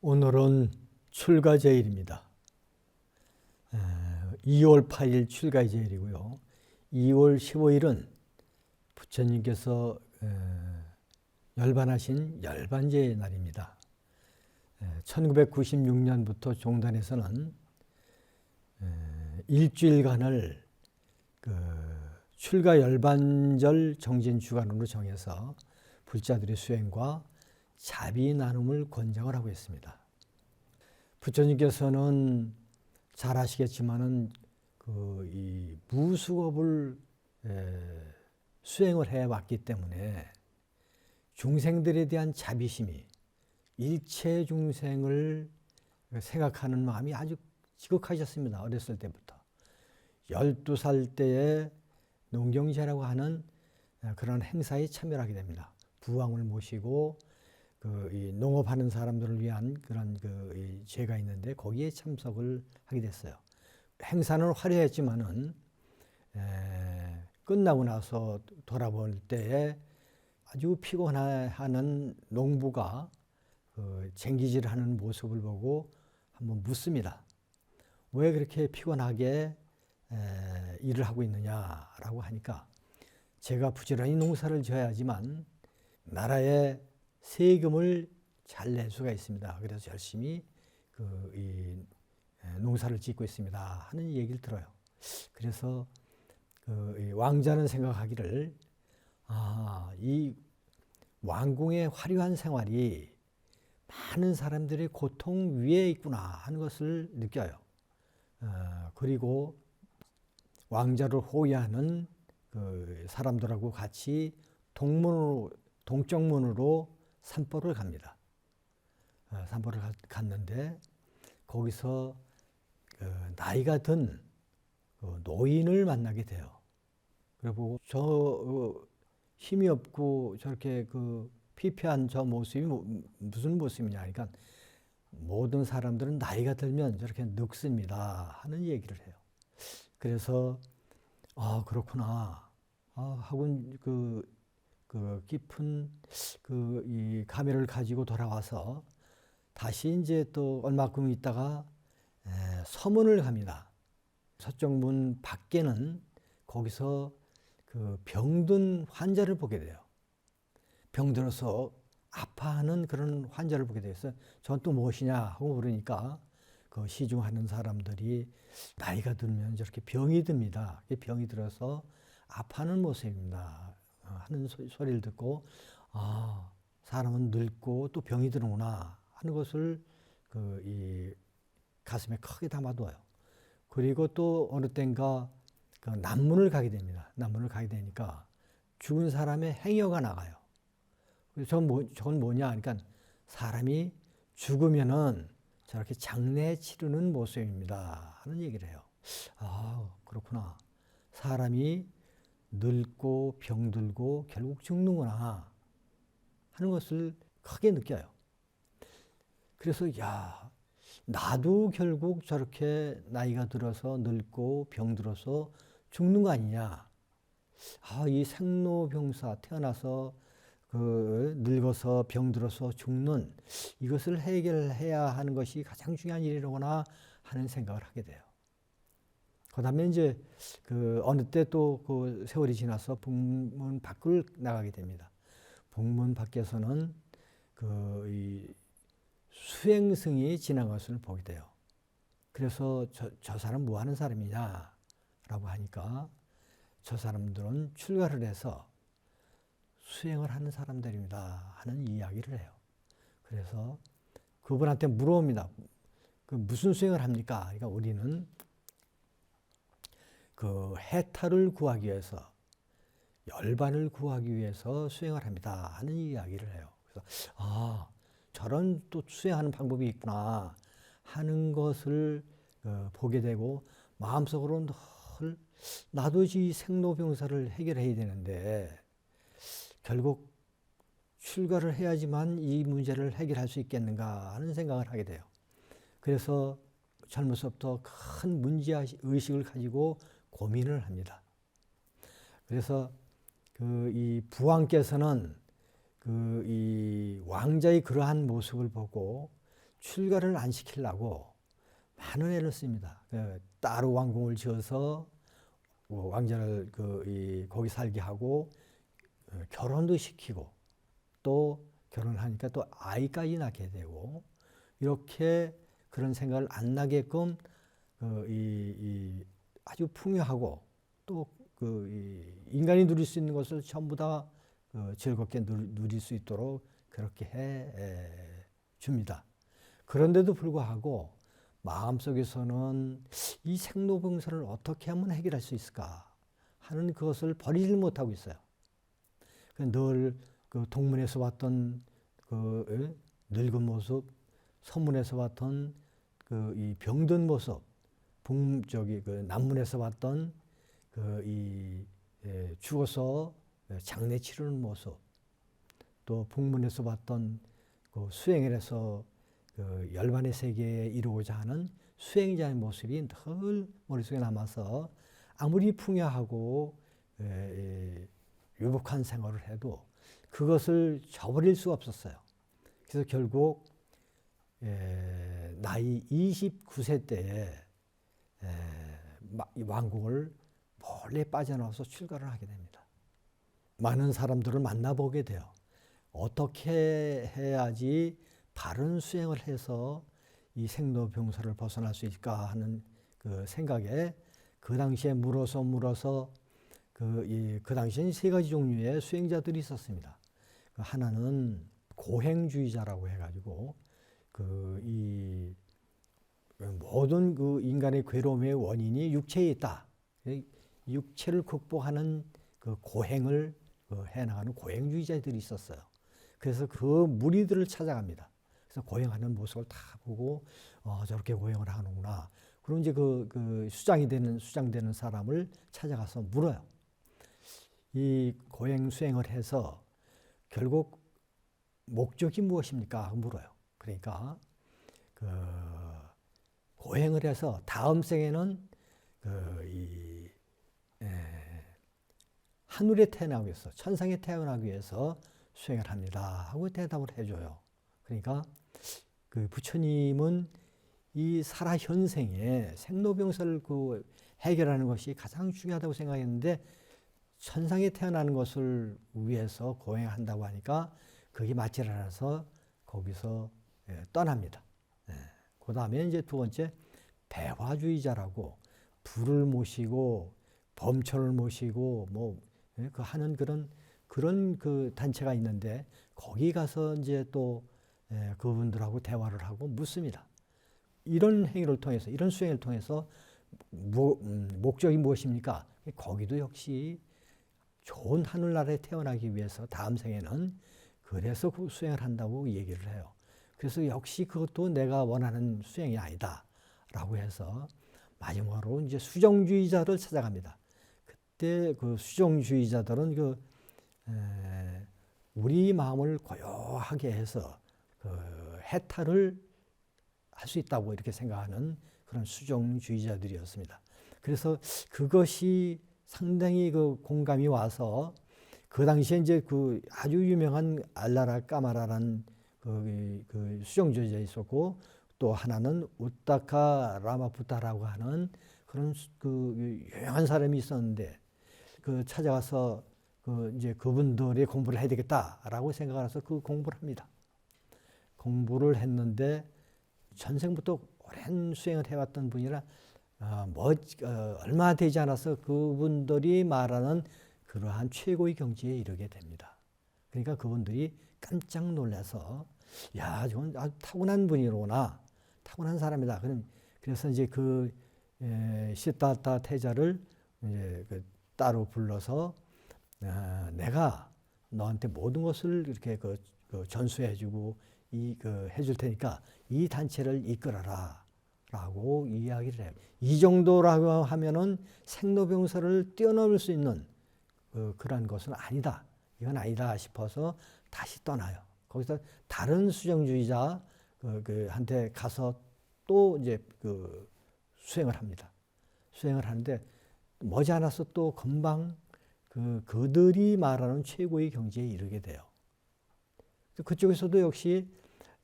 오늘은 출가제일입니다. 2월 8일 출가제일이고요. 2월 15일은 부처님께서 열반하신 열반제의 날입니다. 1996년부터 종단에서는 일주일간을 출가 열반절 정진 주간으로 정해서 불자들의 수행과 자비 나눔을 권장을 하고 있습니다. 부처님께서는 잘 아시겠지만은 이 무수업을 수행을 해왔기 때문에 중생들에 대한 자비심이 일체 중생을 생각하는 마음이 아주 지극하셨습니다. 어렸을 때부터. 12살 때에 농경제라고 하는 그런 행사에 참여를 하게 됩니다. 부왕을 모시고 이 농업하는 사람들을 위한 그런 이 제가 있는데 거기에 참석을 하게 됐어요. 행사는 화려했지만은 끝나고 나서 돌아볼 때에 아주 피곤해하는 농부가 쟁기질하는 모습을 보고 한번 묻습니다. 왜 그렇게 피곤하게 일을 하고 있느냐라고 하니까 제가 부지런히 농사를 지어야지만 나라의 세금을 잘 낼 수가 있습니다. 그래서 열심히 이 농사를 짓고 있습니다 하는 얘기를 들어요. 그래서 이 왕자는 생각하기를 이 왕궁의 화려한 생활이 많은 사람들의 고통 위에 있구나 하는 것을 느껴요. 그리고 왕자를 호위하는 사람들하고 같이 동쪽문으로 산보를 갑니다. 산보를 갔는데 거기서 나이가 든 노인을 만나게 돼요. 그리고 저 힘이 없고 저렇게 피폐한 저 모습이 무슨 모습이냐 하니까 모든 사람들은 나이가 들면 저렇게 늙습니다 하는 얘기를 해요. 그래서 그렇구나 하고 깊은 이 감회를 가지고 돌아와서 다시 이제 또 얼마큼 있다가 서문을 갑니다. 서쪽문 밖에는 거기서 병든 환자를 보게 돼요. 병들어서 아파하는 그런 환자를 보게 돼서 전 또 무엇이냐 하고 물으니까 시중하는 사람들이 나이가 들면 저렇게 병이 듭니다. 병이 들어서 아파하는 모습입니다 하는 소리를 듣고 사람은 늙고 또 병이 드는구나 하는 것을 이 가슴에 크게 담아둬요. 그리고 또 어느 땐가 남문을 가게 됩니다. 남문을 가게 되니까 죽은 사람의 행여가 나가요. 저건 뭐냐 하니까 사람이 죽으면은 저렇게 장례 치르는 모습입니다 하는 얘기를 해요. 그렇구나. 사람이 늙고 병들고 결국 죽는구나 하는 것을 크게 느껴요. 그래서 나도 결국 저렇게 나이가 들어서 늙고 병들어서 죽는 거 아니냐. 이 생로병사 태어나서 늙어서 병들어서 죽는 이것을 해결해야 하는 것이 가장 중요한 일이로구나 하는 생각을 하게 돼요. 그다음에 이제 어느 때 또 그 세월이 지나서 북문 밖을 나가게 됩니다. 북문 밖에서는 이 수행승이 지난 것을 보게 돼요. 그래서 저 사람 뭐 하는 사람이냐라고 하니까 저 사람들은 출가를 해서 수행을 하는 사람들입니다 하는 이야기를 해요. 그래서 그분한테 물어봅니다. 무슨 수행을 합니까? 그러니까 우리는 해탈을 구하기 위해서, 열반을 구하기 위해서 수행을 합니다 하는 이야기를 해요. 그래서 저런 또 수행하는 방법이 있구나 하는 것을 보게 되고, 마음속으로 늘 나도 이 생로병사를 해결해야 되는데 결국 출가를 해야지만 이 문제를 해결할 수 있겠는가 하는 생각을 하게 돼요. 그래서 젊어서부터 큰 문제의식을 가지고 고민을 합니다. 그래서 이 부왕께서는 이 왕자의 그러한 모습을 보고 출가를 안 시키려고 많은 애를 씁니다. 따로 왕궁을 지어서 왕자를 거기 살게 하고 결혼도 시키고, 또 결혼하니까 또 아이까지 낳게 되고, 이렇게 그런 생각을 안 나게끔 아주 풍요하고 또 인간이 누릴 수 있는 것을 전부 다 즐겁게 누릴 수 있도록 그렇게 해 줍니다. 그런데도 불구하고 마음속에서는 이 생로병사를 어떻게 하면 해결할 수 있을까 하는 그것을 버리질 못하고 있어요. 늘 동문에서 봤던 늙은 모습, 서문에서 봤던 이 병든 모습, 남문에서 봤던 죽어서 장례 치르는 모습, 또 북문에서 봤던 수행을 해서 열반의 세계에 이루고자 하는 수행자의 모습이 늘 머릿속에 남아서 아무리 풍요하고 유복한 생활을 해도 그것을 저버릴 수가 없었어요. 그래서 결국 나이 29세 때에 왕궁을 몰래 빠져나와서 출가를 하게 됩니다. 많은 사람들을 만나보게 돼요. 어떻게 해야지 바른 수행을 해서 이 생로병사를 벗어날 수 있을까 하는 생각에 그 당시에 물어서 그 당시엔 세 가지 종류의 수행자들이 있었습니다. 하나는 고행주의자라고 해가지고 이 모든 인간의 괴로움의 원인이 육체에 있다. 육체를 극복하는 고행을 해나가는 고행주의자들이 있었어요. 그래서 그 무리들을 찾아갑니다. 그래서 고행하는 모습을 다 보고 저렇게 고행을 하는구나. 그럼 이제 수장되는 사람을 찾아가서 물어요. 이 고행 수행을 해서 결국 목적이 무엇입니까? 물어요. 그러니까 고행을 해서 다음 생에는 하늘에 태어나기 위해서, 천상에 태어나기 위해서 수행을 합니다 하고 대답을 해줘요. 그러니까 부처님은 이 살아현생에 생로병사를 해결하는 것이 가장 중요하다고 생각했는데, 천상에 태어나는 것을 위해서 고행한다고 하니까 그게 맞지 않아서 거기서 떠납니다. 그 다음에 이제 두 번째, 배화주의자라고 불을 모시고 범천을 모시고 하는 그런 단체가 있는데, 거기 가서 이제 또 그분들하고 대화를 하고 묻습니다. 이런 행위를 통해서, 이런 수행을 통해서 목적이 무엇입니까? 거기도 역시 좋은 하늘나라에 태어나기 위해서 다음 생에는 그래서 그 수행을 한다고 얘기를 해요. 그래서 역시 그것도 내가 원하는 수행이 아니다 라고 해서 마지막으로 이제 수정주의자를 찾아갑니다. 그때 수정주의자들은 우리 마음을 고요하게 해서 해탈을 할 수 있다고 이렇게 생각하는 그런 수정주의자들이었습니다. 그래서 그것이 상당히 공감이 와서 그 당시에 이제 그 아주 유명한 알라라 까마라라는 그 수정주의자 있었고, 또 하나는 우타카 라마푸타라고 하는 그런 그 유명한 사람이 있었는데, 그 찾아가서 그 이제 그분들의 공부를 해야 되겠다라고 생각을 해서 그 공부를 합니다. 공부를 했는데 전생부터 오랜 수행을 해왔던 분이라 얼마 되지 않아서 그분들이 말하는 그러한 최고의 경지에 이르게 됩니다. 그러니까 그분들이 깜짝 놀라서 야, 저건 아주 타고난 분이로구나, 타고난 사람이다. 그래서 이제 그 시타타 태자를 이제 그 따로 불러서 내가 너한테 모든 것을 이렇게 그 전수해주고 해줄 테니까 이 단체를 이끌어라라고 이야기를 해요. 이 정도라고 하면은 생로병사를 뛰어넘을 수 있는 그런 것은 아니다. 이건 아니다 싶어서 다시 떠나요. 거기서 다른 수정주의자 한테 가서 또 이제 수행을 합니다. 수행을 하는데 머지않아서 또 금방 그들이 말하는 최고의 경지에 이르게 돼요. 그쪽에서도 역시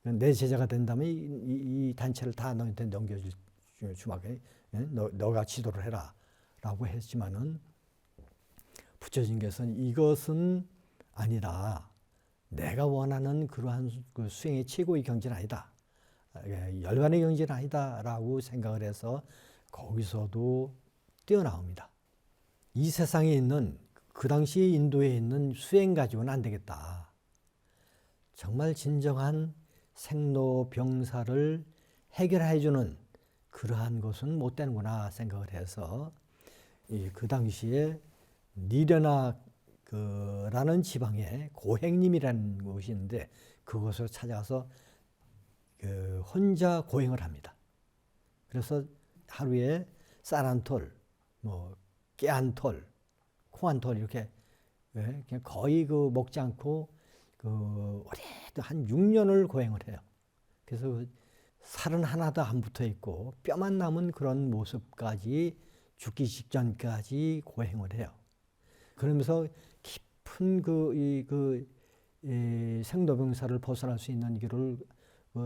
내 제자가 된다면 이 단체를 다 너한테 넘겨줄 주막에 너가 지도를 해라 라고 했지만은 부처님께서는 이것은 아니다. 내가 원하는 그러한 그 수행의 최고의 경지는 아니다. 열반의 경지는 아니다 라고 생각을 해서 거기서도 뛰어나옵니다. 이 세상에 있는 그 당시 인도에 있는 수행 가지고는 안 되겠다. 정말 진정한 생로병사를 해결해주는 그러한 것은 못 되는구나 생각을 해서 그 당시에 니르나라는 지방에 고행님이라는 곳이 있는데 그곳을 찾아가서 혼자 고행을 합니다. 그래서 하루에 쌀 한 톨, 깨 한 톨, 콩 한 톨 이렇게 그냥 거의 먹지 않고 오래도 한 6년을 고행을 해요. 그래서 살은 하나도 안 붙어 있고 뼈만 남은 그런 모습까지 죽기 직전까지 고행을 해요. 그러면서 깊은 생로병사를 벗어날 수 있는 길을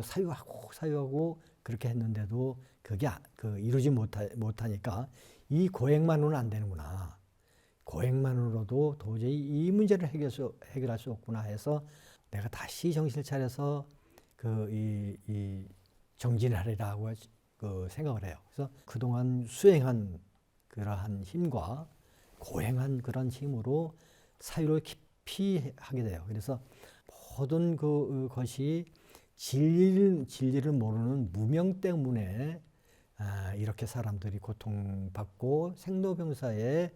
사유하고 그렇게 했는데도 그게 이루지 못하니까 이 고행만으로는 안 되는구나. 고행만으로도 도저히 이 문제를 해결할 수 없구나 해서 내가 다시 정신을 차려서 정진을 하리라고 생각을 해요. 그래서 그동안 수행한 그러한 힘과 고행한 그런 힘으로 사유를 깊이 하게 돼요. 그래서 모든 것이 진리를 모르는 무명 때문에 이렇게 사람들이 고통받고 생로병사에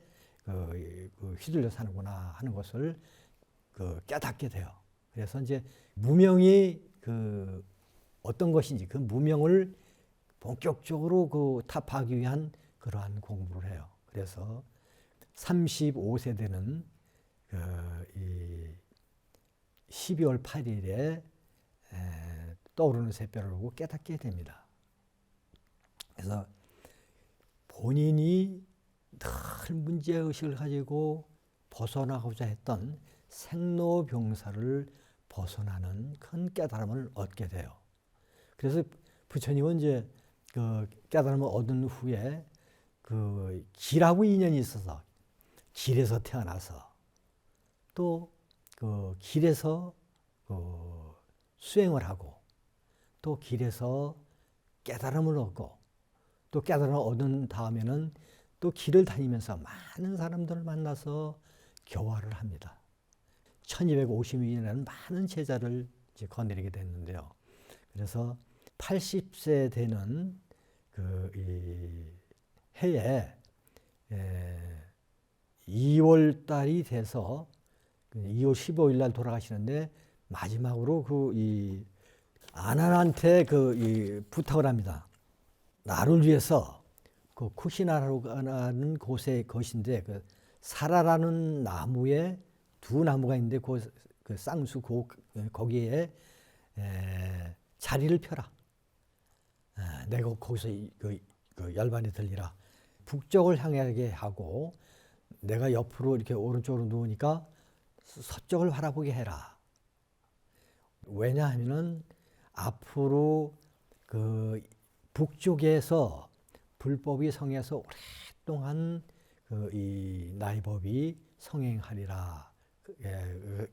휘둘려 사는구나 하는 것을 깨닫게 돼요. 그래서 이제 무명이 어떤 것인지 그 무명을 본격적으로 타파하기 위한 그러한 공부를 해요. 그래서 35세 되는 12월 8일에 떠오르는 새별을 보고 깨닫게 됩니다. 그래서 본인이 늘 문제의식을 가지고 벗어나고자 했던 생로병사를 벗어나는 큰 깨달음을 얻게 돼요. 그래서 부처님은 이제 깨달음을 얻은 후에 길하고 인연이 있어서 길에서 태어나서 또 길에서 수행을 하고 또 길에서 깨달음을 얻고 또 깨달음을 얻은 다음에는 또 길을 다니면서 많은 사람들을 만나서 교화를 합니다. 1250인이라는 많은 제자를 이제 거느리게 됐는데요. 그래서 80세 되는 이 해에 2월 달이 돼서 2월 15일 날 돌아가시는데 마지막으로 이 아난한테 부탁을 합니다. 나를 위해서 쿠시나라는 것인데 사라라는 나무에 두 나무가 있는데 그 쌍수 거기에 자리를 펴라. 내가 거기서 열반에 들리라. 북쪽을 향하게 하고 내가 옆으로 이렇게 오른쪽으로 누우니까 서쪽을 바라보게 해라. 왜냐하면은 앞으로 그 북쪽에서 불법이 성해서 오랫동안 그 이 나이법이 성행하리라.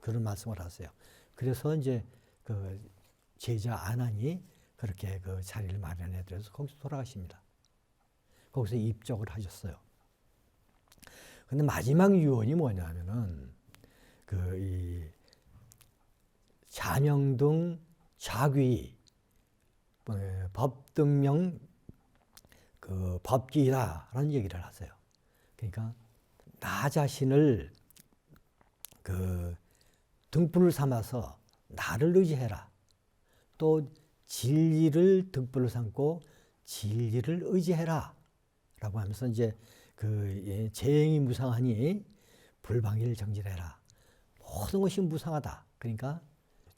그런 말씀을 하세요. 그래서 이제 그 제자 아난이 그렇게 그 자리를 마련해 드려서 거기서 돌아가십니다. 거기서 입적을 하셨어요. 근데 마지막 유언이 뭐냐면은 그 이 자명등 자귀 법등명 그 법기라라는 얘기를 하세요. 그러니까 나 자신을 그 등불을 삼아서 나를 의지해라. 또 진리를 등불로 삼고 진리를 의지해라. 라고 하면서 이제 그 재행이 무상하니 불방일 정진해라. 모든 것이 무상하다. 그러니까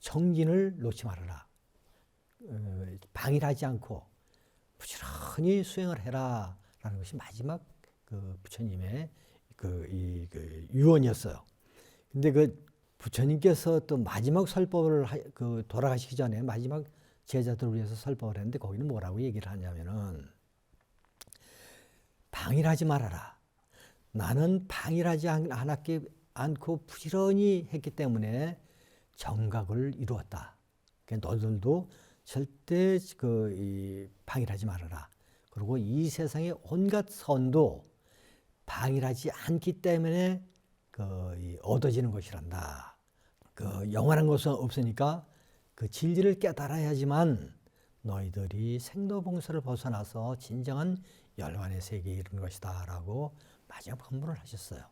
정진을 놓지 말아라. 방일하지 않고 부지런히 수행을 해라. 라는 것이 마지막 그 부처님의 그 유언이었어요. 근데 그 부처님께서 또 마지막 설법을 그 돌아가시기 전에 마지막 제자들을 위해서 설법을 했는데 거기는 뭐라고 얘기를 하냐면은 방일하지 말아라. 나는 방일하지 않고 부지런히 했기 때문에 정각을 이루었다. 그러니까 너희들도 절대 방일하지 말아라. 그리고 이 세상의 온갖 선도 방일하지 않기 때문에 얻어지는 것이란다. 영원한 것은 없으니까 그 진리를 깨달아야지만 너희들이 생로봉사를 벗어나서 진정한 열반의 세계에 이르는 것이다 라고 마지막 법문을 하셨어요.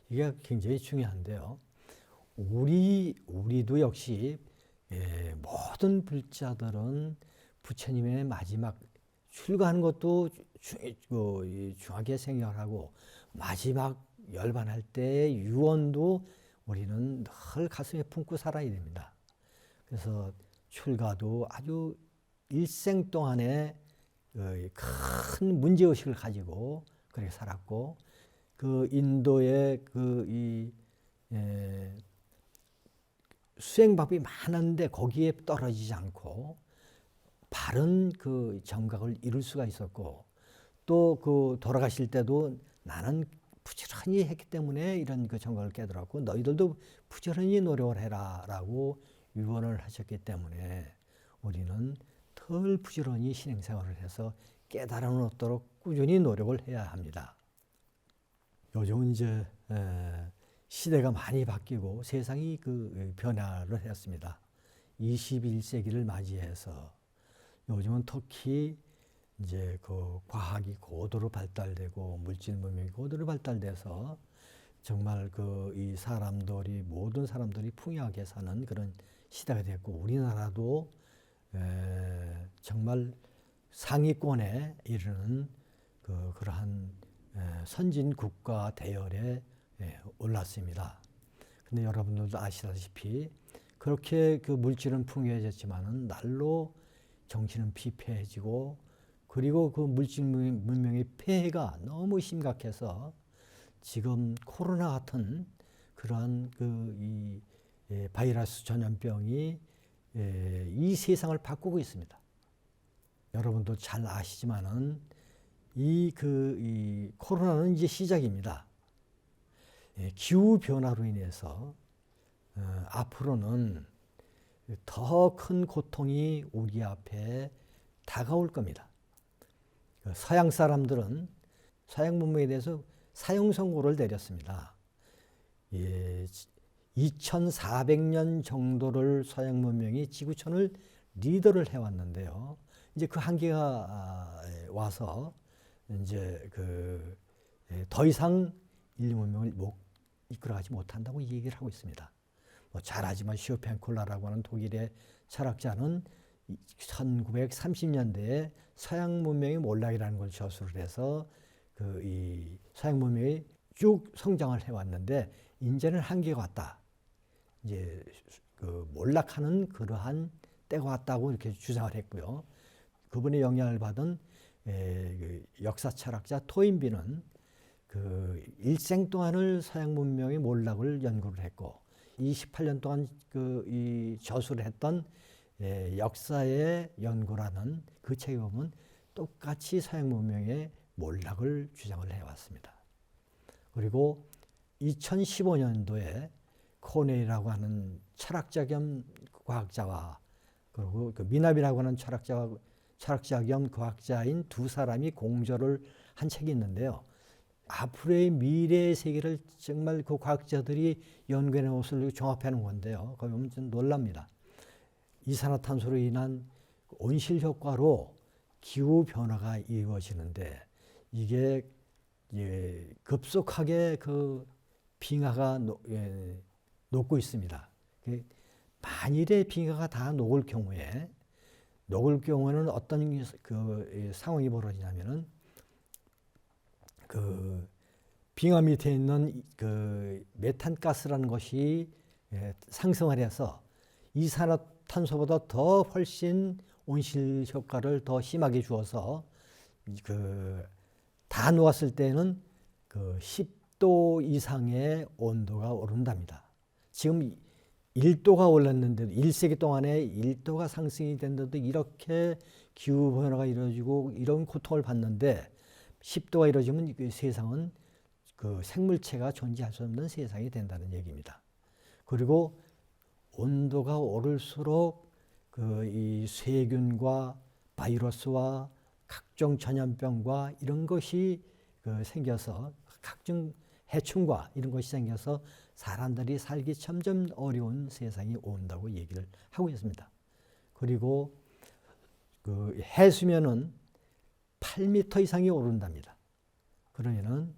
이게 굉장히 중요한데요. 우리도 역시 모든 불자들은 부처님의 마지막 출가하는 것도 중하게 생각하고 마지막 열반할 때 유언도 우리는 늘 가슴에 품고 살아야 됩니다. 그래서 출가도 아주 일생 동안에 큰 문제의식을 가지고 그렇게 살았고 그 인도의 수행법이 많은데 거기에 떨어지지 않고 바른 그 정각을 이룰 수가 있었고 또 그 돌아가실 때도 나는 부지런히 했기 때문에 이런 그 정각을 깨달았고 너희들도 부지런히 노력을 해라라고 유언을 하셨기 때문에 우리는 덜 부지런히 신행생활을 해서 깨달음을 얻도록 꾸준히 노력을 해야 합니다. 요즘은 이제 시대가 많이 바뀌고 세상이 그 변화를 했습니다. 21세기를 맞이해서 요즘은 특히 이제 그 과학이 고도로 발달되고 물질 문명이 고도로 발달돼서 정말 이 사람들이 모든 사람들이 풍요하게 사는 그런 시대가 됐고 우리나라도 정말 상위권에 이르는 그러한 선진 국가 대열에 올랐습니다. 근데 여러분들도 아시다시피 그렇게 그 물질은 풍요해졌지만은 날로 정신은 피폐해지고 그리고 그 물질 문명의 폐해가 너무 심각해서 지금 코로나 같은 그러한 이 바이러스 전염병이 이 세상을 바꾸고 있습니다. 여러분도 잘 아시지만은 이 코로나는 이제 시작입니다. 기후 변화로 인해서 앞으로는 더 큰 고통이 우리 앞에 다가올 겁니다. 서양 사람들은 서양 문명에 대해서 사형 선고를 내렸습니다. 2400년 정도를 서양 문명이 지구촌을 리더를 해왔는데요. 이제 그 한계가 와서 이제 더 이상 인류 문명을 이끌어가지 못한다고 얘기를 하고 있습니다. 잘 알지만 쇼펜콜라라고 하는 독일의 철학자는 1930년대에 서양 문명의 몰락이라는 걸 저술을 해서 이 서양 문명이 쭉 성장을 해왔는데 이제는 한계가 왔다. 이제 몰락하는 그러한 때가 왔다고 이렇게 주장을 했고요. 그분의 영향을 받은 역사 철학자 토인비는 일생 동안을 서양 문명의 몰락을 연구를 했고 28년 동안 이 저술을 했던 역사의 연구라는 그 책에 보면 똑같이 서양 문명의 몰락을 주장을 해왔습니다. 그리고 2015년도에 코넬이라고 하는 철학자 겸 과학자와 그리고 그 미납이라고 하는 철학자 겸 과학자인 두 사람이 공저를 한 책이 있는데요. 앞으로의 미래의 세계를 정말 그 과학자들이 연구해 것을 종합해 놓은 건데요. 거기 보면 좀 놀랍니다. 이산화탄소로 인한 온실 효과로 기후 변화가 이루어지는데 이게 급속하게 그 빙하가 녹고 있습니다. 만일의 빙하가 다 녹을 경우에는 어떤 그 상황이 벌어지냐면은 그 빙하 밑에 있는 그 메탄가스라는 것이 상승을 해서 이산화탄소보다 더 훨씬 온실 효과를 더 심하게 주어서 다 녹았을 때는 그 10도 이상의 온도가 오른답니다. 지금 1도가 올랐는데도 1세기 동안에 1도가 상승이 됐는데도 이렇게 기후 변화가 이루어지고 이런 고통을 받는데 10도가 이루어지면 그 세상은 그 생물체가 존재할 수 없는 세상이 된다는 얘기입니다. 그리고 온도가 오를수록 이 세균과 바이러스와 각종 전염병과 이런 것이 생겨서 각종 해충과 이런 것이 생겨서 사람들이 살기 점점 어려운 세상이 온다고 얘기를 하고 있습니다. 그리고 그 해수면은 8m 이상이 오른답니다. 그러면은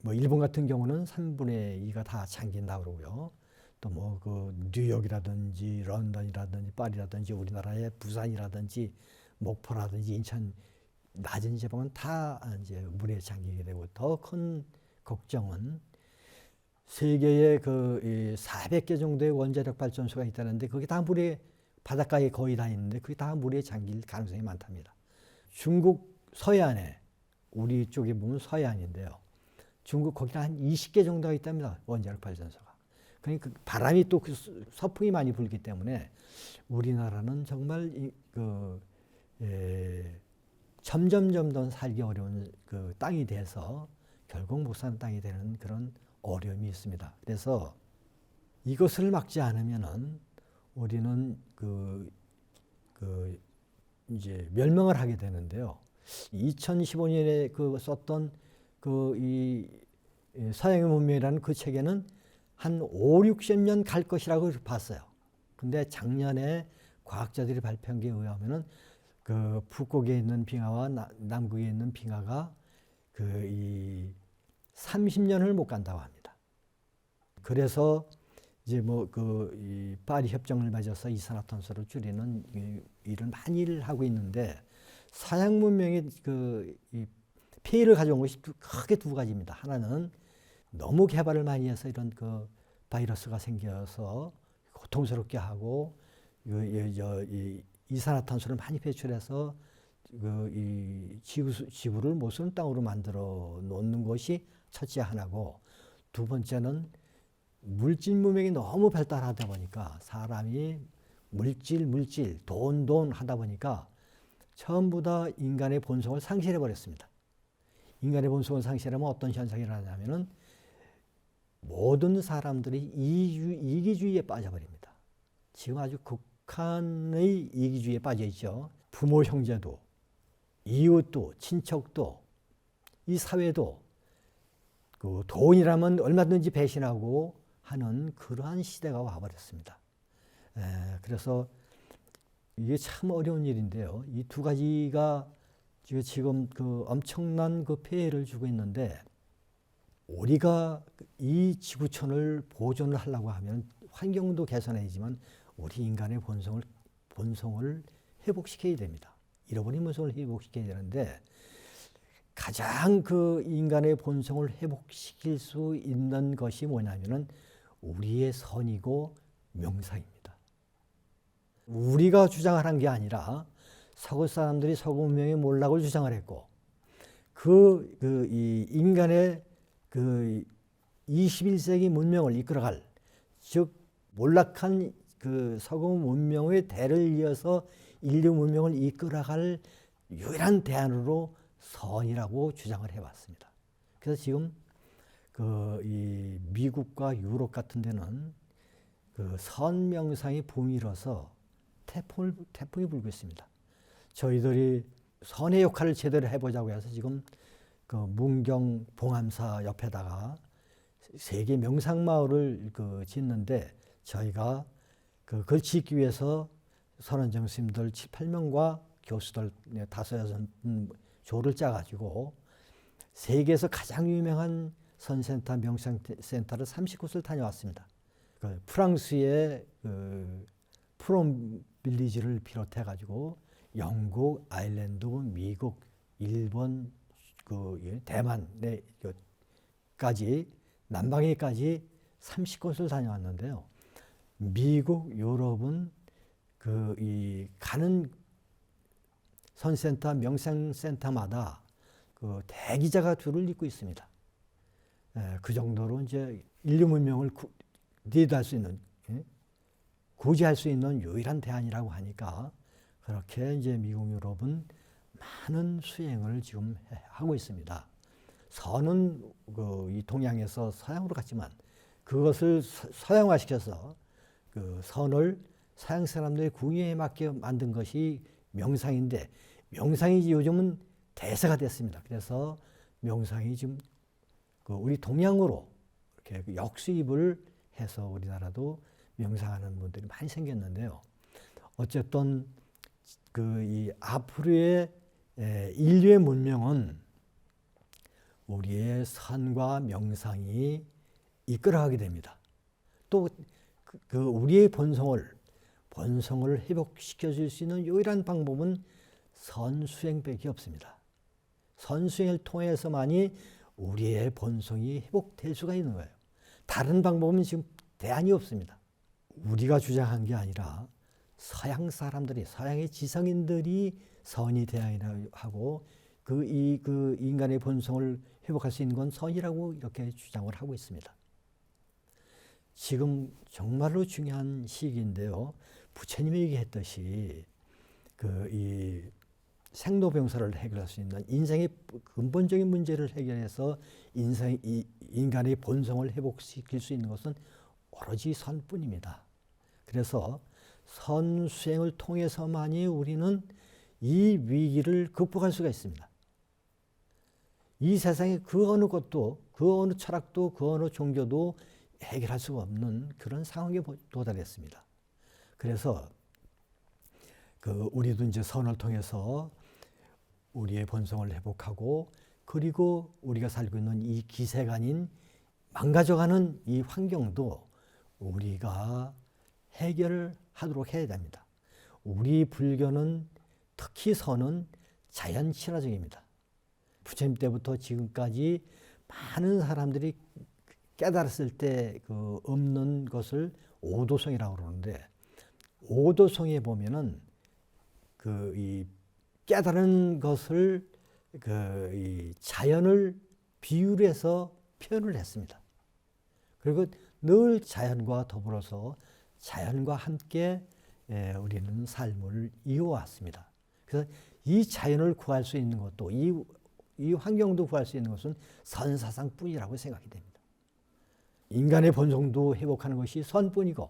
뭐 일본 같은 경우는 3분의 2가 다 잠긴다 그러고요. 또 뭐 그 뉴욕이라든지 런던이라든지 파리라든지 우리나라의 부산이라든지 목포라든지 인천 낮은 지방은 다 이제 물에 잠기게 되고 더 큰 걱정은 세계에 그 400개 정도의 원자력 발전소가 있다는데 그게 다 물에 바닷가에 거의 다 있는데 그게 다 물에 잠길 가능성이 많답니다. 중국 서해안에 우리 쪽에 보면 서해안인데요. 중국 거기 한 20개 정도가 있답니다. 원자력 발전소가. 그러니까 바람이 또 그 서풍이 많이 불기 때문에 우리나라는 정말 점점 더 살기 어려운 그 땅이 돼서 결국 못 사는 땅이 되는 그런 어려움이 있습니다. 그래서 이것을 막지 않으면은 우리는 이제 멸망을 하게 되는데요. 2015년에 썼던 이 서양의 문명이라는 그 책에는 한 5, 60년 갈 것이라고 봤어요. 근데 작년에 과학자들이 발표한 게 의하면은 그 북극에 있는 빙하와 남극에 있는 빙하가 이 30년을 못 간다고 합니다. 그래서 이제 뭐 이 파리 협정을 맺어서 이산화탄소를 줄이는 일을 많이 하고 있는데 서양 문명이 이 피해를 가져온 것이 크게 두 가지입니다. 하나는 너무 개발을 많이 해서 이런 바이러스가 생겨서 고통스럽게 하고 이 이산화탄소를 많이 배출해서 이 지구를 못 쓰는 땅으로 만들어 놓는 것이 첫째 하나고 두 번째는 물질 문명이 너무 발달하다 보니까 사람이 물질, 돈 하다 보니까 전부 다 인간의 본성을 상실해 버렸습니다. 인간의 본성을 상실하면 어떤 현상이 일어나냐면은 모든 사람들이 이기주의에 빠져버립니다. 지금 아주 극한의 이기주의에 빠져 있죠. 부모, 형제도, 이웃도, 친척도, 이 사회도 그 돈이라면 얼마든지 배신하고 하는 그러한 시대가 와버렸습니다. 그래서 이게 참 어려운 일인데요. 이 두 가지가 지금 엄청난 폐해를 주고 있는데 우리가 이 지구촌을 보존을 하려고 하면 환경도 개선해야지만 우리 인간의 본성을 회복시켜야 됩니다. 잃어버린 본성을 회복시켜야 되는데 가장 인간의 본성을 회복시킬 수 있는 것이 뭐냐면은 우리의 선이고 명상입니다. 우리가 주장하는 게 아니라 서구 사람들이 서구 문명의 몰락을 주장을 했고 이 인간의 21세기 문명을 이끌어갈 즉 몰락한 그 서구 문명의 대를 이어서 인류 문명을 이끌어갈 유일한 대안으로 선이라고 주장을 해왔습니다. 그래서 지금 이 미국과 유럽 같은 데는 그 선 명상이 붐이 일어서 태풍이 불고 있습니다. 저희들이 선의 역할을 제대로 해보자고 해서 지금 그 문경 봉암사 옆에다가 세계 명상마을을 짓는데 저희가 그걸 짓기 위해서 선원정 스님들 7, 8명과 교수들 5, 6 조를 짜가지고 세계에서 가장 유명한 선센터, 명상센터를 30곳을 다녀왔습니다. 그 프랑스의 프롬 빌리지를 비롯해가지고 영국, 아일랜드, 미국, 일본, 대만까지 남방에까지 30곳을 다녀왔는데요. 미국, 유럽은 이 가는 선센터, 명상센터마다 대기자가 줄을 잇고 있습니다. 그 정도로 이제 인류 문명을 리드할 수 있는, 구제할 수 있는 유일한 대안이라고 하니까 그렇게 이제 미국, 유럽은 많은 수행을 지금 하고 있습니다. 선은 이 동양에서 서양으로 갔지만 그것을 서양화시켜서 선을 서양 사람들의 궁예에 맞게 만든 것이 명상인데 명상이 요즘은 대세가 됐습니다. 그래서 명상이 지금 우리 동양으로 이렇게 역수입을 해서 우리나라도 명상하는 분들이 많이 생겼는데요. 어쨌든 이 앞으로의 인류의 문명은 우리의 선과 명상이 이끌어가게 됩니다. 또 우리의 본성을 회복시켜 줄 수 있는 유일한 방법은 선수행밖에 없습니다. 선수행을 통해서만이 우리의 본성이 회복될 수가 있는 거예요. 다른 방법은 지금 대안이 없습니다. 우리가 주장한 게 아니라 서양 사람들이, 서양의 지성인들이 선이 대안이라고 하고 그 인간의 본성을 회복할 수 있는 건 선이라고 이렇게 주장을 하고 있습니다. 지금 정말로 중요한 시기인데요. 부처님이 얘기했듯이 이 생로병사를 해결할 수 있는 인생의 근본적인 문제를 해결해서 인간의 본성을 회복시킬 수 있는 것은 오로지 선뿐입니다. 그래서 선수행을 통해서만이 우리는 이 위기를 극복할 수가 있습니다. 이 세상에 그 어느 것도, 그 어느 철학도, 그 어느 종교도 해결할 수가 없는 그런 상황에 도달했습니다. 그래서 우리도 이제 선을 통해서 우리의 본성을 회복하고 그리고 우리가 살고 있는 이 기세가 아닌 망가져가는 이 환경도 우리가 해결하도록 해야 됩니다. 우리 불교는 특히 선은 자연 친화적입니다. 부처님 때부터 지금까지 많은 사람들이 깨달았을 때 없는 것을 오도성이라고 그러는데 오도성에 보면은 이 깨달은 것을 이 자연을 비유를 해서 표현을 했습니다. 그리고 늘 자연과 더불어서 자연과 함께 우리는 삶을 이어왔습니다. 그래서 이 자연을 구할 수 있는 것도 이 환경도 구할 수 있는 것은 선사상뿐이라고 생각이 됩니다. 인간의 본성도 회복하는 것이 선뿐이고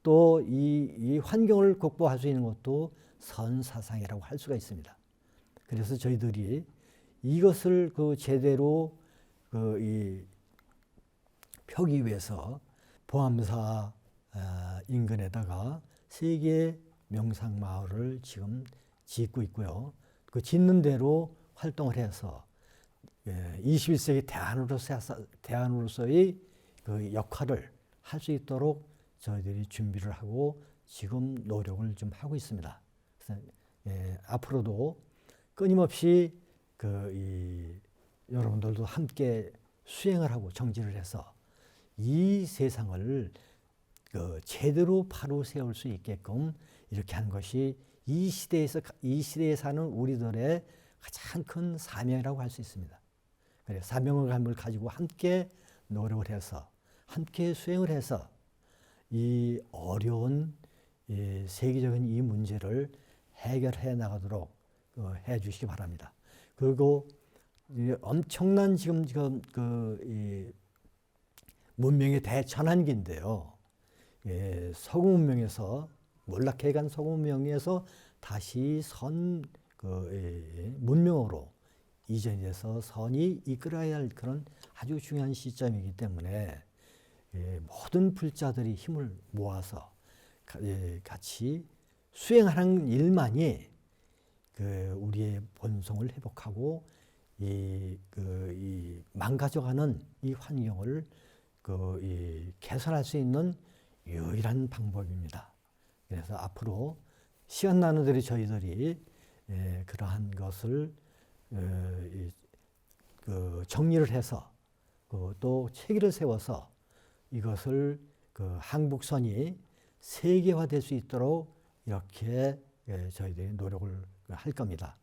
또 이 환경을 극복할 수 있는 것도 선사상이라고 할 수가 있습니다. 그래서 저희들이 이것을 제대로 펴기 위해서 봉암사 인근에다가 세계 명상마을을 지금 짓고 있고요. 그 짓는 대로 활동을 해서 21세기 대안으로서의 그 역할을 할 수 있도록 저희들이 준비를 하고 지금 노력을 좀 하고 있습니다. 그래서 앞으로도 끊임없이 여러분들도 함께 수행을 하고 정진을 해서 이 세상을 제대로 바로 세울 수 있게끔 이렇게 하는 것이 이 시대에 사는 우리들의 가장 큰 사명이라고 할 수 있습니다. 그래서 사명감을 가지고 함께 노력을 해서 함께 수행을 해서 이 어려운 세계적인 이 문제를 해결해 나가도록 해 주시기 바랍니다. 그리고 엄청난 지금 이 문명의 대전환기인데요. 서구 문명에서 몰락해간 서구 문명에서 다시 문명으로 이전이 돼서 선이 이끌어야 할 그런 아주 중요한 시점이기 때문에 모든 불자들이 힘을 모아서 같이 수행하는 일만이 우리의 본성을 회복하고 이 망가져가는 이 환경을 개선할 수 있는 유일한 방법입니다. 그래서 앞으로 시간 나는 대로 저희들이 그러한 것을 정리를 해서 또 체계를 세워서 이것을 한국선이 세계화될 수 있도록 이렇게 저희들이 노력을 할 겁니다.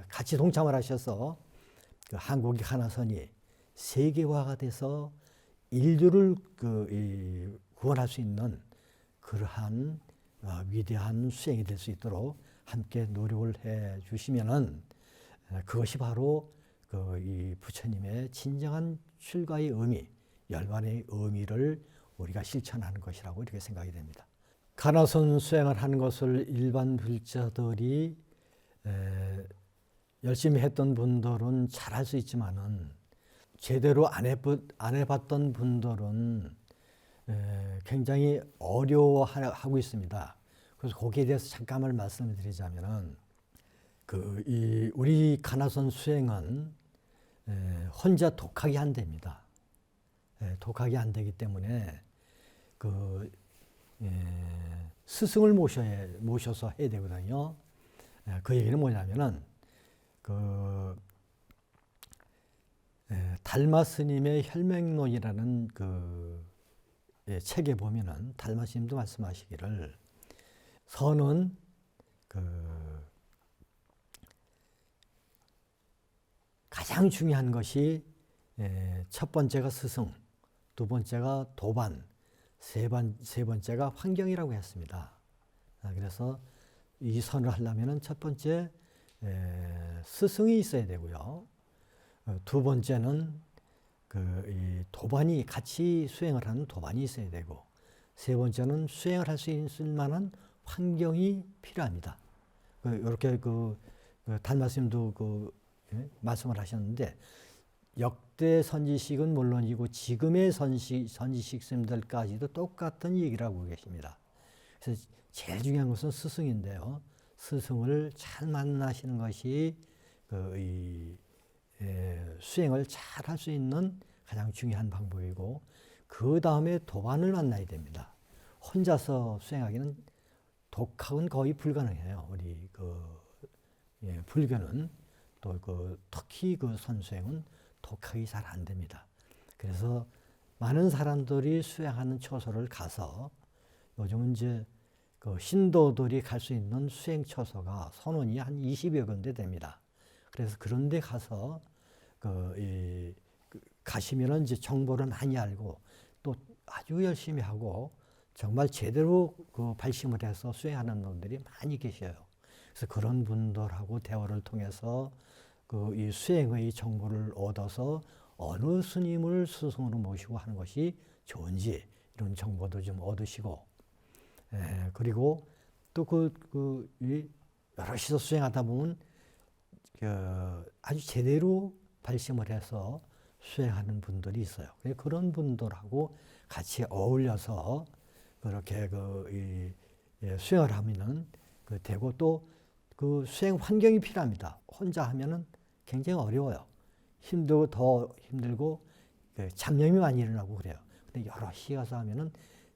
같이 동참을 하셔서 한국의 하나선이 세계화가 돼서 인류를 구원할 수 있는 그러한 위대한 수행이 될 수 있도록 함께 노력을 해 주시면은 그것이 바로 이 부처님의 진정한 출가의 의미, 열반의 의미를 우리가 실천하는 것이라고 이렇게 생각이 됩니다. 가나선 수행을 하는 것을 일반 불자들이 열심히 했던 분들은 잘할 수 있지만은 제대로 안 해봤던 분들은 굉장히 어려워하고 있습니다. 그래서 거기에 대해서 잠깐만 말씀을 드리자면은 우리 가나선 수행은 혼자 독학이 안 됩니다. 독학이 안 되기 때문에 스승을 모셔서 해야 되거든요. 그 얘기는 뭐냐면은 달마 스님의 혈맹론이라는 책에 보면은 달마 스님도 말씀하시기를 선은 가장 중요한 것이 첫 번째가 스승, 두 번째가 도반, 세 번째가 환경이라고 했습니다. 그래서 이 선을 하려면은 첫 번째 스승이 있어야 되고요. 두 번째는 이 도반이 같이 수행을 하는 도반이 있어야 되고, 세 번째는 수행을 할 수 있을 만한 환경이 필요합니다. 이렇게 달마스님도 말씀을 하셨는데, 역대 선지식은 물론이고 지금의 선지식 스님들까지도 똑같은 얘기를 하고 계십니다. 그래서 제일 중요한 것은 스승인데요. 스승을 잘 만나시는 것이 수행을 잘 할 수 있는 가장 중요한 방법이고, 그 다음에 도반을 만나야 됩니다. 혼자서 수행하기는 독학은 거의 불가능해요. 우리 불교는 또 특히 선수행은 독학이 잘 안 됩니다. 그래서 많은 사람들이 수행하는 처소를 가서 요즘은 이제 신도들이 갈 수 있는 수행 처소가 선원이 한 20여 군데 됩니다. 그래서 그런 데 가서 가시면은 이제 정보를 많이 알고 또 아주 열심히 하고 정말 제대로 발심을 해서 수행하는 분들이 많이 계셔요. 그래서 그런 분들하고 대화를 통해서 이 수행의 정보를 얻어서 어느 스님을 스승으로 모시고 하는 것이 좋은지 이런 정보도 좀 얻으시고, 그리고 또 여럿이서 수행하다 보면 아주 제대로 발심을 해서 수행하는 분들이 있어요. 그런 분들하고 같이 어울려서 그렇게 수행을 하면은 되고, 또 수행 환경이 필요합니다. 혼자 하면은 굉장히 어려워요. 더 힘들고 잡념이 많이 일어나고 그래요. 근데 여럿이 가서 하면은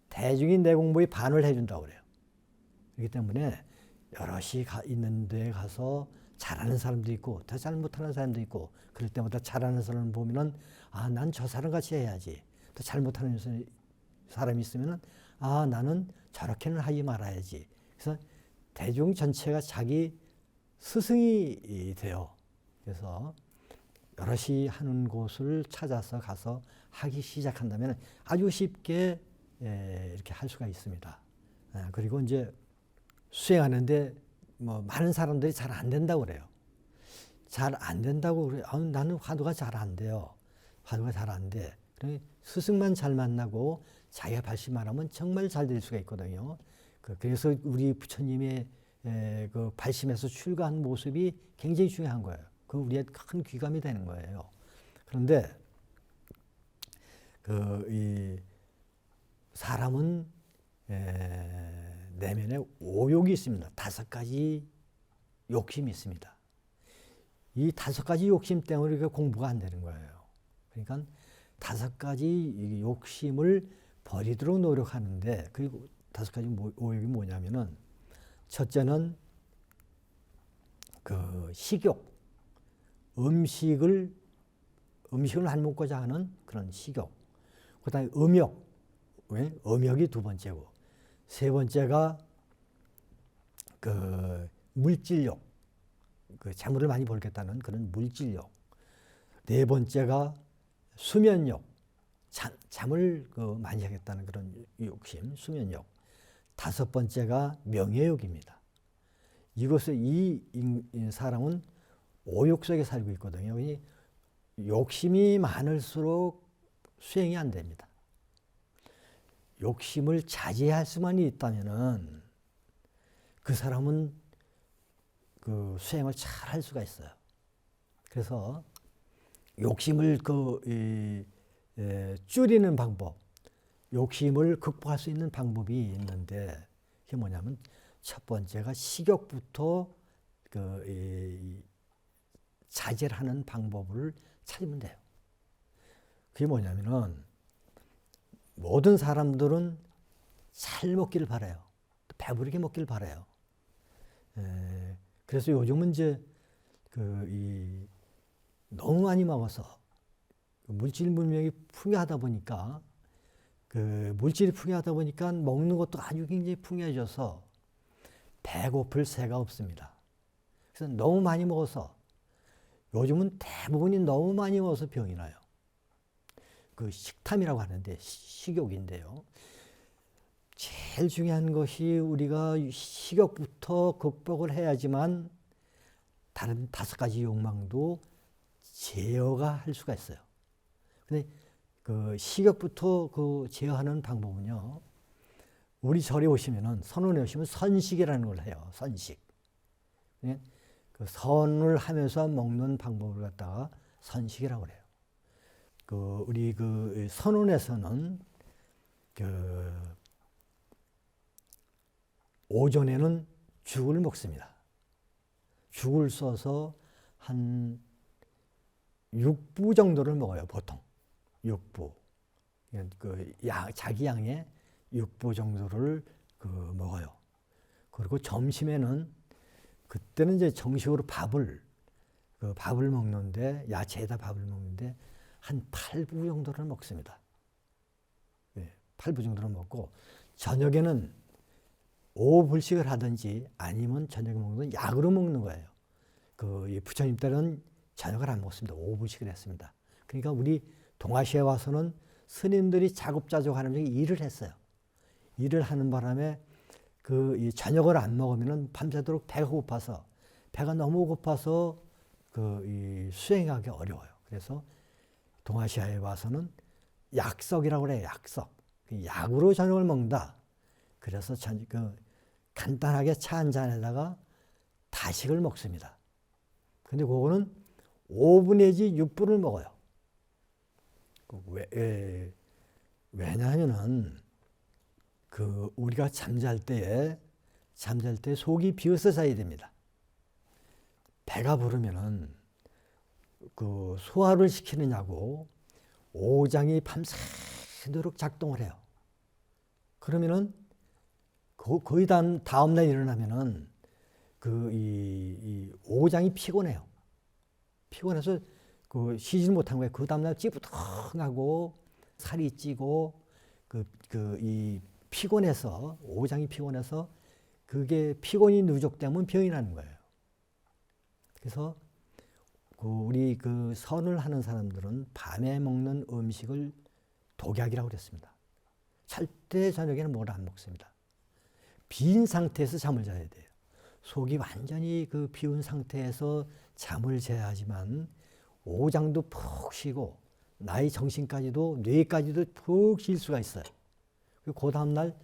대중이 내 공부의 반을 해준다고 그래요. 그렇기 때문에 여럿이 있는 데에 가서 잘하는 사람도 있고 더 잘 못하는 사람도 있고, 그럴 때마다 잘하는 사람을 보면은 난 저 사람 같이 해야지. 더 잘 못하는 사람이 있으면은 나는 저렇게는 하지 말아야지. 그래서 대중 전체가 자기 스승이 돼요. 그래서 여럿이 하는 곳을 찾아서 가서 하기 시작한다면 아주 쉽게 이렇게 할 수가 있습니다. 그리고 이제 수행하는데 뭐 많은 사람들이 잘 안 된다고 그래요. 잘 안 된다고 그래. 나는 화두가 잘 안 돼요. 화두가 잘 안 돼. 스승만 잘 만나고 자기가 발심만 하면 정말 잘 될 수가 있거든요. 그래서 우리 부처님의 그 발심에서 출가한 모습이 굉장히 중요한 거예요. 그 우리의 큰 귀감이 되는 거예요. 그런데 이 사람은 내면에 오욕이 있습니다. 5가지 욕심이 있습니다. 이 5가지 욕심 때문에 공부가 안 되는 거예요. 그러니까 5가지 욕심을 버리도록 노력하는데, 그리고 5가지 오욕이 뭐냐면은, 첫째는 그 식욕, 음식을 안 먹고자 하는 그런 식욕. 그다음에 음욕, 음욕이 2번째고, 3번째가 그 물질욕, 그 재물을 많이 벌겠다는 그런 물질욕. 4번째가 수면욕, 잠을 많이 하겠다는 그런 욕심, 수면욕. 5번째가 명예욕입니다. 이것을 이 사람은 오욕 속에 살고 있거든요. 욕심이 많을수록 수행이 안 됩니다. 욕심을 자제할 수만 있다면은 그 사람은 그 수행을 잘 할 수가 있어요. 그래서 욕심을 줄이는 방법, 욕심을 극복할 수 있는 방법이 있는데, 그게 뭐냐면 첫 번째가 식욕부터 자제를 하는 방법을 찾으면 돼요. 그게 뭐냐면은 모든 사람들은 잘 먹기를 바라요. 배부르게 먹기를 바라요. 그래서 요즘은 이제 너무 많이 먹어서 물질 문명이 풍요하다 보니까, 물질이 풍요하다 보니까 먹는 것도 아주 굉장히 풍요해져서 배고플 새가 없습니다. 그래서 너무 많이 먹어서 요즘은 대부분이 너무 많이 먹어서 병이 나요. 그 식탐이라고 하는데 식욕인데요. 제일 중요한 것이 우리가 식욕부터 극복을 해야지만 다른 5가지 욕망도 제어가 할 수가 있어요. 근데 그 식욕부터 제어하는 방법은요, 우리 절에 오시면은, 선원에 오시면 선식이라는 걸 해요. 선식. 그 선을 하면서 먹는 방법을 갖다가 선식이라고 그래요. 우리 선원에서는 오전에는 죽을 먹습니다. 죽을 써서 한 6부 정도를 먹어요, 보통. 6부. 자기 양의 6부 정도를 먹어요. 그리고 점심에는, 그때는 이제 정식으로 밥을 먹는데, 야채에다 밥을 먹는데, 한 8부 정도를 먹습니다. 8부 정도를 먹고, 저녁에는 5불씩을 하든지 아니면 저녁에 먹는 건 약으로 먹는 거예요. 부처님 때는 저녁을 안 먹습니다. 5불씩을 했습니다. 그러니까 우리 동아시아에 와서는 스님들이 자급자족 하는 중에 일을 했어요. 일을 하는 바람에 이 저녁을 안 먹으면 밤새도록 배가 너무 고파서 수행하기 어려워요. 그래서 동아시아에 와서는 약석이라고 그래요. 약석. 약으로 저녁을 먹는다. 그래서 간단하게 차 한 잔에다가 다식을 먹습니다. 근데 그거는 5분 내지 6분을 먹어요. 왜냐하면은 우리가 잠잘 때 속이 비어서 자야 됩니다. 배가 부르면은 소화를 시키느냐고 오장이 밤새도록 작동을 해요. 그러면은 거의 다음날 일어나면은 이 오장이 피곤해요. 피곤해서 쉬지 못한 거예요. 그 다음날 찌뿌둥하고 살이 찌고 이 피곤해서, 오장이 피곤해서 그게 피곤이 누적되면 병이 나는 거예요. 그래서 우리 선을 하는 사람들은 밤에 먹는 음식을 독약이라고 그랬습니다. 절대 저녁에는 뭘 안 먹습니다. 빈 상태에서 잠을 자야 돼요. 속이 완전히 그 비운 상태에서 잠을 자야 하지만 오장도 푹 쉬고 나의 정신까지도 뇌까지도 푹 쉴 수가 있어요. 그 다음날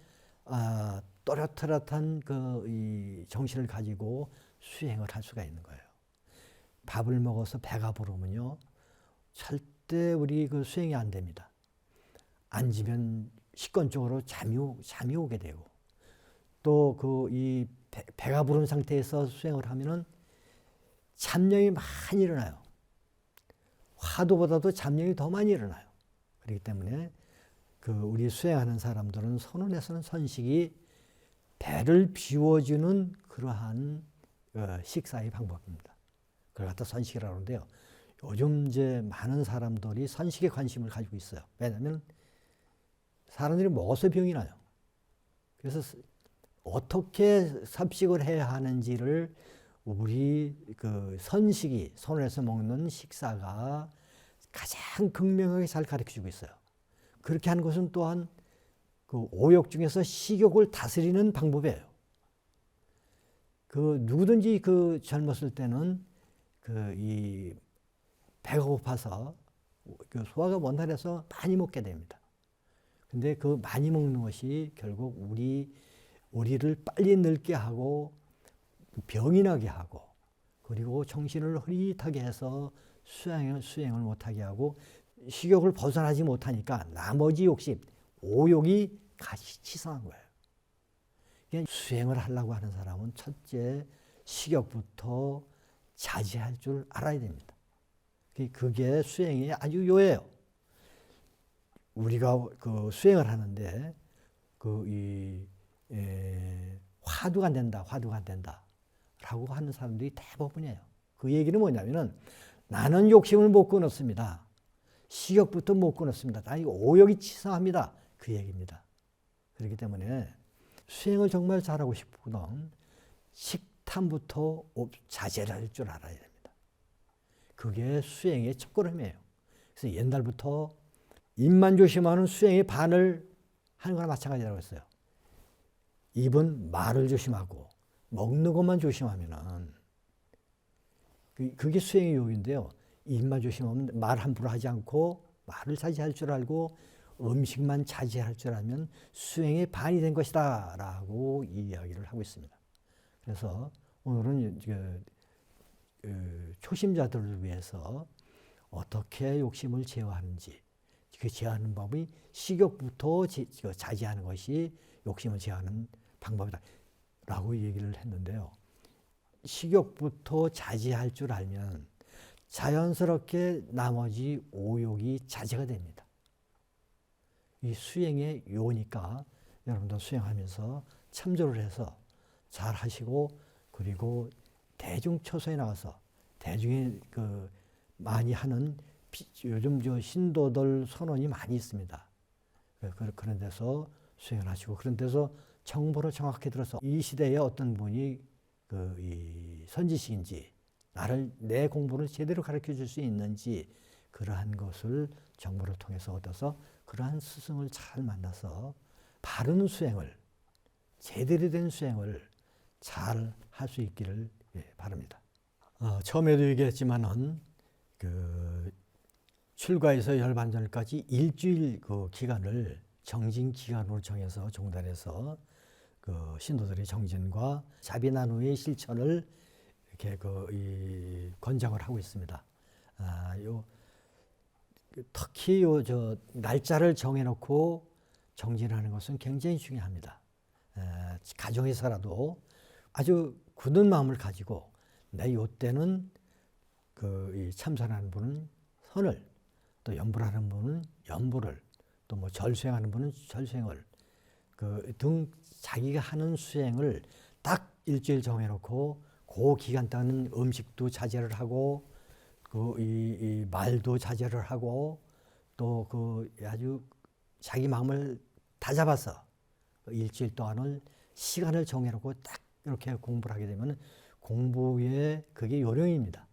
또렷또렷한 이 정신을 가지고 수행을 할 수가 있는 거예요. 밥을 먹어서 배가 부르면요, 절대 우리 그 수행이 안 됩니다. 앉으면 식권적으로 잠이 오게 되고, 또 이 배가 부른 상태에서 수행을 하면은 잡념이 많이 일어나요. 화두보다도 잡념이 더 많이 일어나요. 그렇기 때문에 우리 수행하는 사람들은 선원에서는 선식이 배를 비워주는 그러한 식사의 방법입니다. 그걸 갖다 선식이라고 하는데요. 요즘 이제 많은 사람들이 선식에 관심을 가지고 있어요. 왜냐하면 사람들이 먹어서 병이 나요. 그래서 어떻게 섭식을 해야 하는지를 우리 선식이 선원에서 먹는 식사가 가장 극명하게 잘 가르쳐주고 있어요. 그렇게 하는 것은 또한 오욕 중에서 식욕을 다스리는 방법이에요. 누구든지 젊었을 때는 이 배가 고파서 소화가 원활해서 많이 먹게 됩니다. 근데 많이 먹는 것이 결국 우리를 빨리 늙게 하고 병이 나게 하고 그리고 정신을 흐릿하게 해서 수행을 못하게 하고 식욕을 벗어나지 못하니까 나머지 욕심, 오욕이 같이 치성한 거예요. 그러니까 수행을 하려고 하는 사람은 첫째 식욕부터 자제할 줄 알아야 됩니다. 그게 수행의 아주 요예요. 우리가 수행을 하는데 화두가 안 된다, 화두가 안 된다 라고 하는 사람들이 대부분이에요. 그 얘기는 뭐냐면은 나는 욕심을 못 끊었습니다. 식욕부터 못 끊었습니다. 아니 오욕이 치성합니다. 그 얘기입니다. 그렇기 때문에 수행을 정말 잘하고 싶거든 식탐부터 자제를 할 줄 알아야 됩니다. 그게 수행의 첫걸음이에요. 그래서 옛날부터 입만 조심하는 수행의 반을 하는 거나 마찬가지라고 했어요. 입은 말을 조심하고 먹는 것만 조심하면은 그게 수행의 요인데요. 입만 조심하면 말 함부로 하지 않고 말을 자제할 줄 알고 음식만 자제할 줄 알면 수행의 반이 된 것이다 라고 이야기를 하고 있습니다. 그래서 오늘은 초심자들을 위해서 어떻게 욕심을 제어하는지 그 제어하는 법이 식욕부터 자제하는 것이 욕심을 제어하는 방법이다 라고 얘기를 했는데요. 식욕부터 자제할 줄 알면 자연스럽게 나머지 오욕이 자제가 됩니다. 이 수행의 요니까 여러분도 수행하면서 참조를 해서 잘 하시고 그리고 대중초소에 나가서 대중이 많이 하는 요즘 신도들 선원이 많이 있습니다. 그런 데서 수행을 하시고 그런 데서 정보를 정확히 들어서 이 시대에 어떤 분이 이 선지식인지 내 공부를 제대로 가르쳐 줄 수 있는지 그러한 것을 정보를 통해서 얻어서 그러한 스승을 잘 만나서 바른 수행을 제대로 된 수행을 잘 할 수 있기를 바랍니다. 처음에도 얘기했지만은 출가에서 열반전까지 일주일 기간을 정진 기간으로 정해서 종단에서 신도들의 정진과 자비난 후의 실천을 이렇게 권장을 하고 있습니다. 특히 날짜를 정해놓고 정진하는 것은 굉장히 중요합니다. 가정에서라도 아주 굳은 마음을 가지고 내 요때는 참선하는 분은 선을, 또 연불하는 분은 연불을, 또 뭐 절수행하는 분은 절수행을 등 자기가 하는 수행을 딱 일주일 정해놓고 그 기간 동안 음식도 자제를 하고 이 말도 자제를 하고 또 아주 자기 마음을 다잡아서 일주일 동안을 시간을 정해놓고 딱 이렇게 공부를 하게 되면 공부의 그게 요령입니다.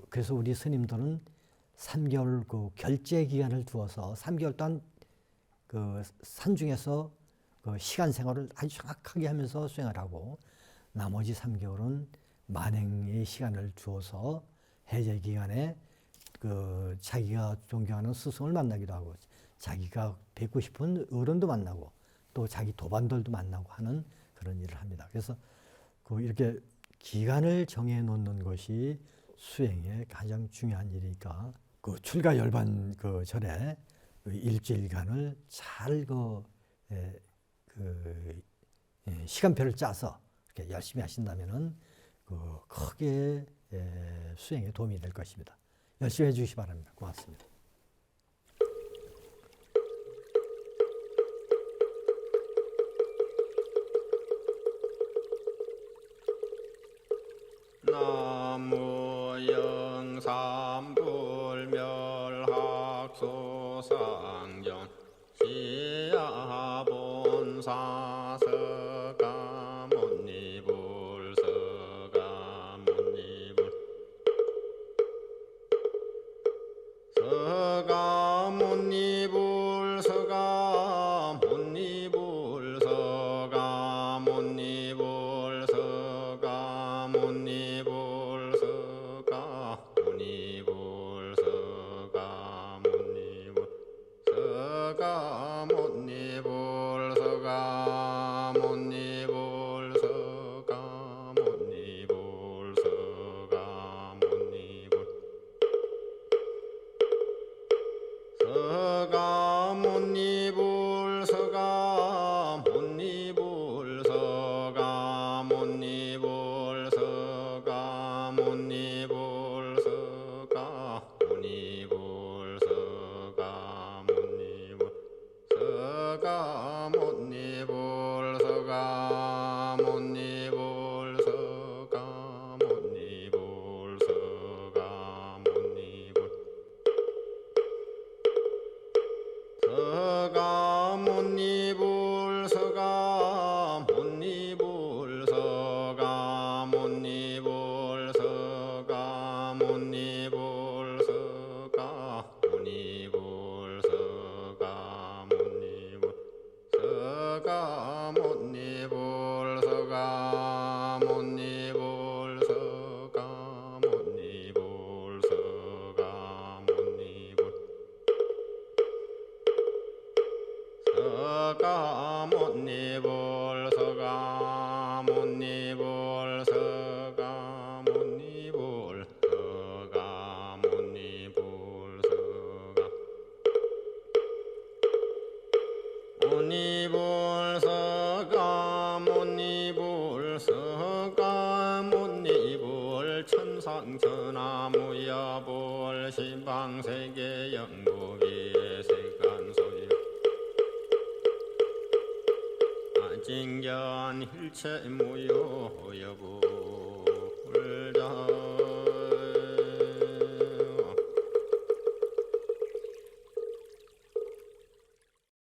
그래서 우리 스님들은 3개월 결제 기간을 두어서 3개월 동안 그 산중에서 그 시간 생활을 아주 정확하게 하면서 수행을 하고 나머지 3개월은 만행의 시간을 주어서 해제 기간에 그 자기가 존경하는 스승을 만나기도 하고 자기가 뵙고 싶은 어른도 만나고 또 자기 도반들도 만나고 하는 그런 일을 합니다. 그래서 그 이렇게 기간을 정해 놓는 것이 수행의 가장 중요한 일이니까 그 출가 열반 그 절에 그 일주일간을 잘 시간표를 짜서 이렇게 열심히 하신다면은 그 크게 수행에 도움이 될 것입니다. 열심히 해주시기 바랍니다. 고맙습니다. 나무 영삼불멸학소상전 시야본사서가모니불 천상천하무여볼 신방세계 영국의 세간소유 징견 일체무효 여부